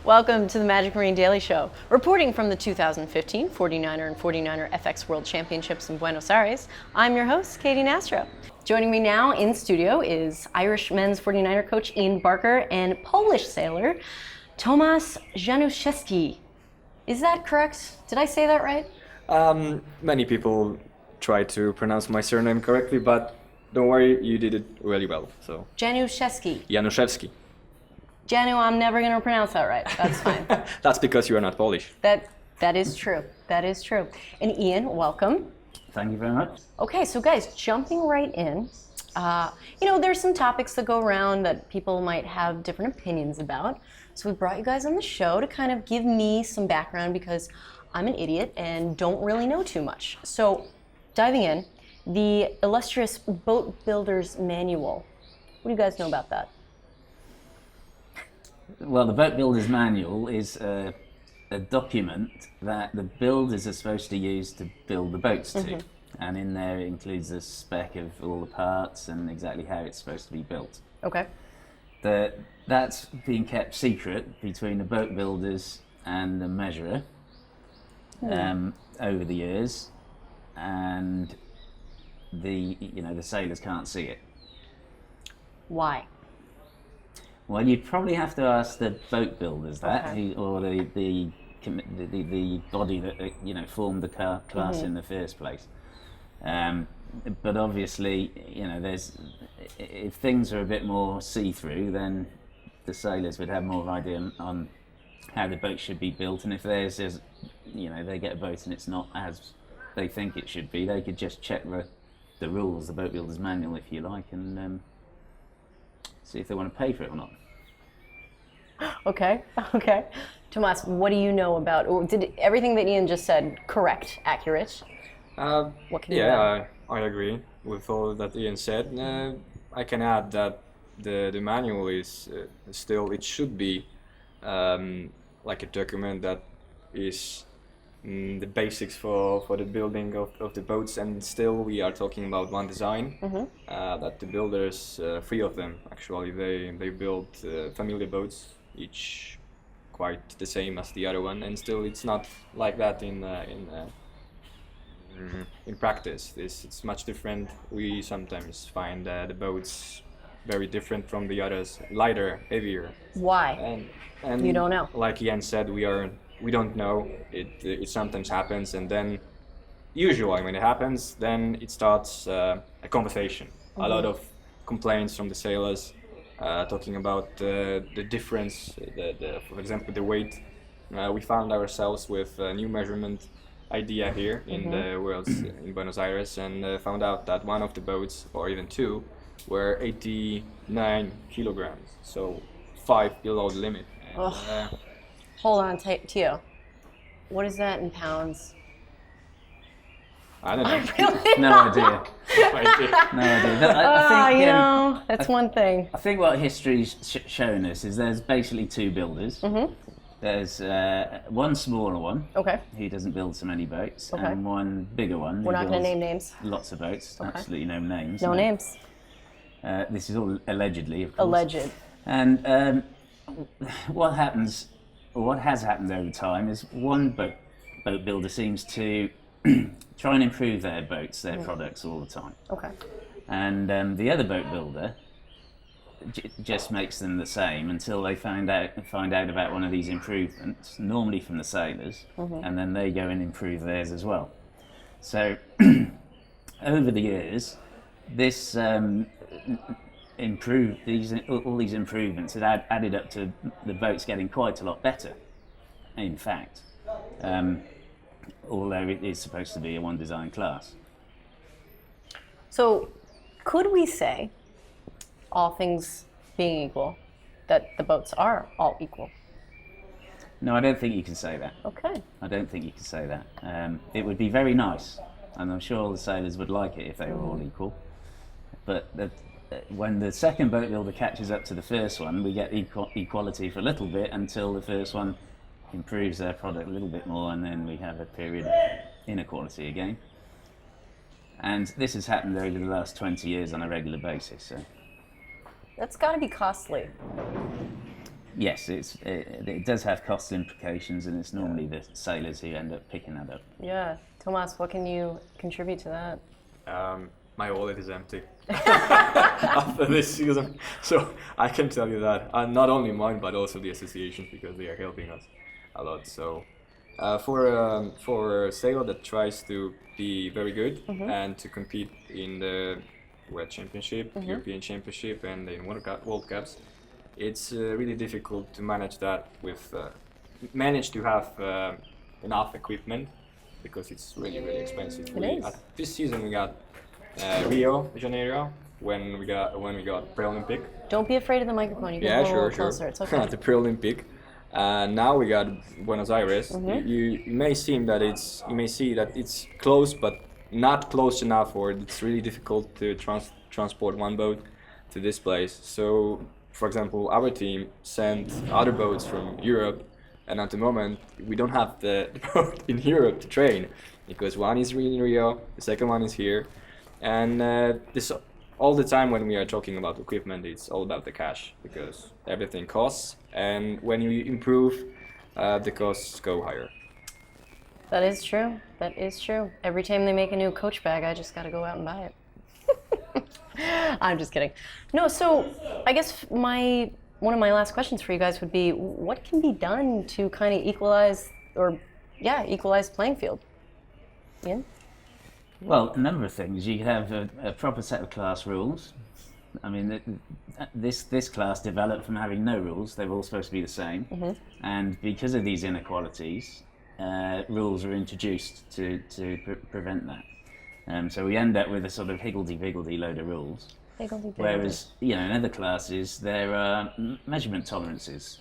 Welcome to the Magic Marine Daily Show. Reporting from the 2015 49er and 49er FX World Championships in Buenos Aires, I'm your host, Katie Nastro. Joining me now in studio is Irish men's 49er coach Ian Barker and Polish sailor Tomasz Januszewski. Is that correct? Did I say that right? Many people try to pronounce my surname correctly, but don't worry, you did it really well. So Januszewski. Januszewski. Janu, I'm never going to pronounce that right. That's fine. That's because you are not Polish. That is true. That is true. And Ian, welcome. Thank you very much. Okay, so guys, jumping right in, there's some topics that go around that people might have different opinions about. So we brought you guys on the show to kind of give me some background because I'm an idiot and don't really know too much. So diving in, the illustrious Boat Builder's Manual. What do you guys know about that? Well, the Boat Builder's Manual is a document that the builders are supposed to use to build the boats to. And in there it includes a spec of all the parts and exactly how it's supposed to be built. Okay. That's been kept secret between the boat builders and the measurer over the years, and the sailors can't see it. Why? Well, you'd probably have to ask the boat builders that, Okay. or the body that formed the class in the first place. But obviously, if things are a bit more see-through, then the sailors would have more of an idea on how the boat should be built. And if theirs is, they get a boat and it's not as they think it should be, they could just check the rules, the Boat Builder's Manual, if you like, and see if they want to pay for it or not. Okay. Tomas, what do you know about, or did everything that Ian just said correct, accurate? What can you add? I agree with all that Ian said. I can add that the manual is still, it should be like a document that is the basics for the building of the boats, and still we are talking about one design that the builders, three of them actually, they build familiar boats, each quite the same as the other one, and still it's not like that in practice. It's much different. We sometimes find the boats very different from the others, lighter, heavier. Why? And you don't know. Like Ian said, we don't know. It sometimes happens, and then usually when it happens, then it starts a conversation. A lot of complaints from the sailors, talking about the difference, for example, the weight. We found ourselves with a new measurement idea here in the world in Buenos Aires, and found out that one of the boats, or even two, were 89 kilograms, so 5 below the limit. And, Hold on, Tio. What is that in pounds? I don't know. No idea. No idea. I think, that's one thing. I think what history's shown us is there's basically two builders. There's one smaller one, who doesn't build so many boats, and one bigger one. We're not going to name names. Lots of boats, absolutely no names. No names. This is all allegedly, of course. Alleged. And what happens, or what has happened over time, is one boat builder seems to try and improve their boats, their products all the time. Okay. And the other boat builder just makes them the same until they find out about one of these improvements, normally from the sailors, and then they go and improve theirs as well. So over the years, this all these improvements had added up to the boats getting quite a lot better, in fact, although it is supposed to be a one design class. So could we say, all things being equal, that the boats are all equal? No, I don't think you can say that. Okay. I don't think you can say that. It would be very nice, and I'm sure all the sailors would like it if they were all equal. But when the second boat builder catches up to the first one, we get equality for a little bit until the first one improves their product a little bit more, and then we have a period of inequality again. And this has happened over the last 20 years on a regular basis. So That's got to be costly. yes, it does have cost implications, and it's normally the sailors who end up picking that up. Yeah. Tomas, what can you contribute to that? My wallet is empty after this season, so I can tell you that. Not only mine, but also the association, because they are helping us a lot. So for a sailor that tries to be very good and to compete in the World Championship, European Championship, and in World Cups, it's really difficult to manage that with manage to have enough equipment, because it's really expensive. This season we got Rio de Janeiro when we got pre-Olympic. Don't be afraid of the microphone. You can hold a little closer. It's okay. The pre-Olympic. Now we got Buenos Aires. You may see that it's close, but not close enough, or it's really difficult to transport one boat to this place. So, for example, our team sent other boats from Europe, and at the moment we don't have the boat in Europe to train, because one is in Rio, the second one is here, and this all the time when we are talking about equipment, it's all about the cash, because everything costs, and when you improve, the costs go higher. That is true. That is true. Every time they make a new coach bag, I just got to go out and buy it. I'm just kidding. No, so I guess one of my last questions for you guys would be, what can be done to kind of equalize playing field? Iain? Well, a number of things. You could have a proper set of class rules. I mean, this class developed from having no rules. They were all supposed to be the same. And because of these inequalities, rules are introduced to prevent that. So we end up with a sort of higgledy-piggledy load of rules. Whereas, in other classes, there are measurement tolerances.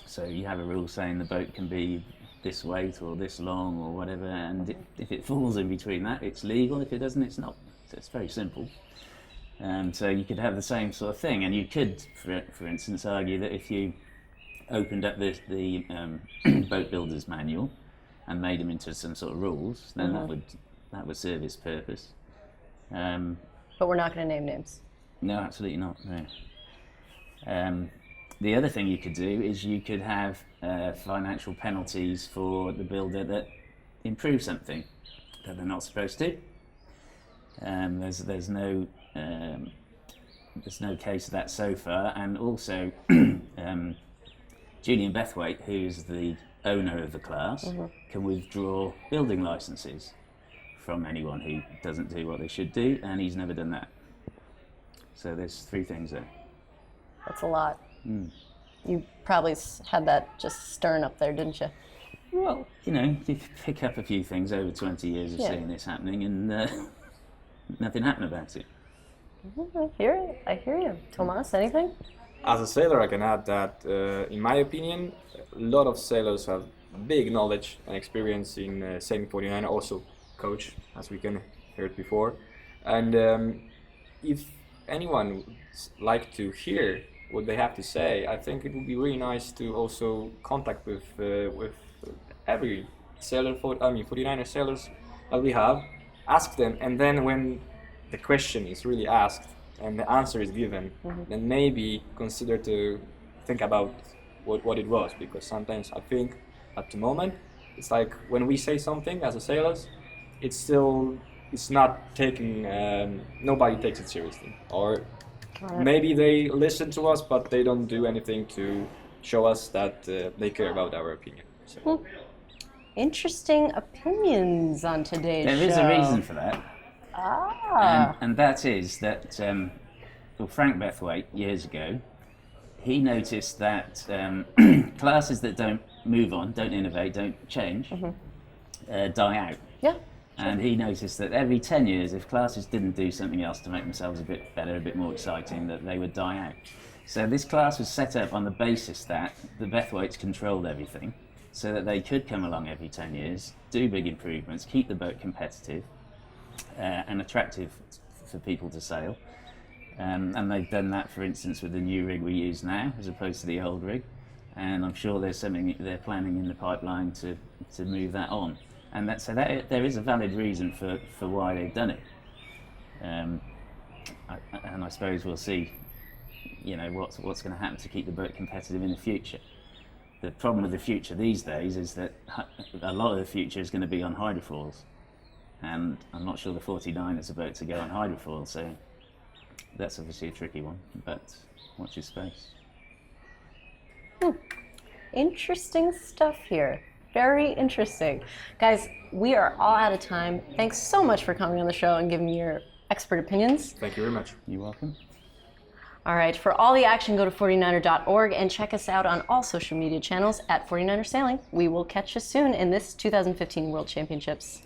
So you have a rule saying the boat can be this weight or this long or whatever, and if it falls in between that, it's legal. If it doesn't, it's not. So it's very simple. So you could have the same sort of thing, and you could, for instance, argue that if you opened up the boat builder's manual and made them into some sort of rules, then that would serve its purpose. But we're not going to name names. No, absolutely not. No. The other thing you could do is you could have financial penalties for the builder that improves something that they're not supposed to. There's no case of that so far, and also Julian Bethwaite, who's the owner of the class, can withdraw building licenses from anyone who doesn't do what they should do, and he's never done that. So there's 3 things there. That's a lot. You probably had that just stirring up there, didn't you? Well, you pick up a few things over 20 years of seeing this happening, and nothing happened about it. I hear you. Tomas, anything? As a sailor, I can add that, in my opinion, a lot of sailors have big knowledge and experience in sailing 49, also coach, as we can hear it before. And if anyone would like to hear what they have to say, I think it would be really nice to also contact with every sailor, 49er sailors that we have, ask them, and then when the question is really asked and the answer is given, then maybe consider to think about what it was, because sometimes I think at the moment it's like when we say something as a sailors, it's not taking, nobody takes it seriously, or maybe they listen to us but they don't do anything to show us that they care about our opinion. So. Interesting opinions on today's show. There is a reason for that. And that is that Frank Bethwaite, years ago, he noticed that classes that don't move on, don't innovate, don't change, die out. Yeah. And he noticed that every 10 years, if classes didn't do something else to make themselves a bit better, a bit more exciting, that they would die out. So this class was set up on the basis that the Bethwaites controlled everything, so that they could come along every 10 years, do big improvements, keep the boat competitive and attractive for people to sail. And they've done that, for instance, with the new rig we use now, as opposed to the old rig. And I'm sure there's something they're planning in the pipeline to move that on. And there is a valid reason for why they've done it. And I suppose we'll see you know, what's going to happen to keep the boat competitive in the future. The problem with the future these days is that a lot of the future is going to be on hydrofoils, and I'm not sure the 49 is about to go on hydrofoil, so that's obviously a tricky one, but watch your space. Interesting stuff here. Very interesting. Guys, we are all out of time. Thanks so much for coming on the show and giving me your expert opinions. Thank you very much. You're welcome. All right, for all the action, go to 49er.org and check us out on all social media channels at 49er Sailing. We will catch you soon in this 2015 World Championships.